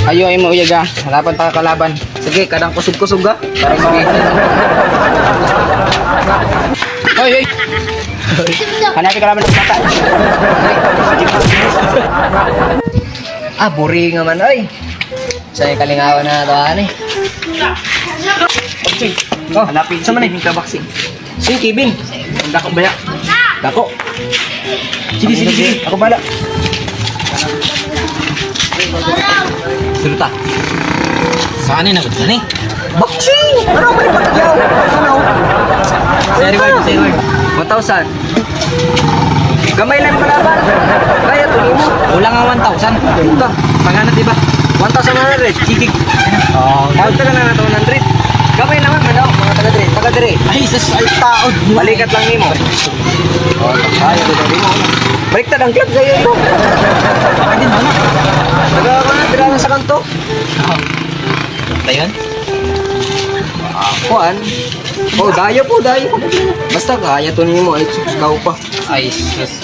Ayo ay mo uyaga. Halapan ta kalaban. Sige, kadang kusog-kusog ga. Para sige. Hoy, hoy. Hanapin kalaban ng bata. Ah, buri nga man oy. Sa kalingawan na taan eh. Okay. Oh, hanapin sa man ka boxing. Si Kevin. Dako baya. Dako. Sige, sige, sige. Ako bala. Suruta. Saan na gud ni? Boxing! Ano man ipakyaw? Ano? Seri word. 1,000. Gamay lang kalaban. Kaya to mo. Wala nga 1,000. Ito, pangana di ba? 1,100. Sige. Oh, kahit ka na 100. Gamay naman ano, mga taga-dire. Taga-dire. Ay, sa taod. Balikat lang nimo. Oh, kaya to mo. Baliktad ang club sa iyo ito. Bakit din ano? Taga na sa kanto. Dayon? Kuan. Oh, dayo po. Basta kaya to nimo ay ikaw pa. Ay, yes.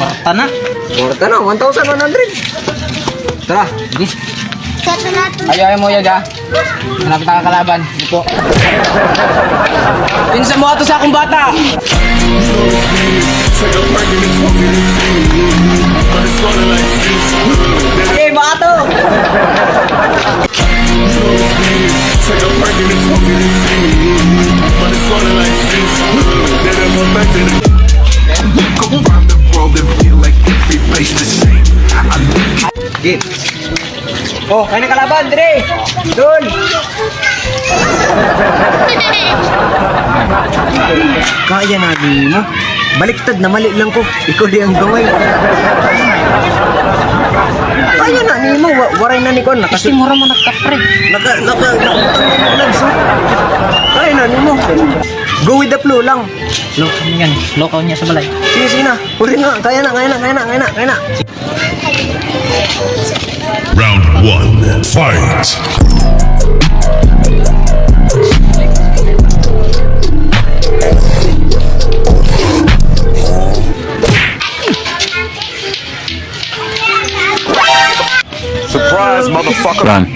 Morta na, 1,100. Tara, di. Ayaw mo yaga. Hanap ta kalaban dito. Pinsan mo ato sa akong bata. Okay, maato. Game. Oh, kaya na kalaban, dire. Doon. Kaya na di mo. Baliktad na mali lang ko. Ikaw di ang gaway. Kaya na ni mo. Waray na ni ko. Kasi mura mo nakapre. Nakutang mo vlogs. Kaya na ni mo. Go with the flow lang. Lokaw niyan. Lokaw niya sa balay. Sige na. Puri na. Kaya na. Round 1, fight! Surprise, motherfucker! Run.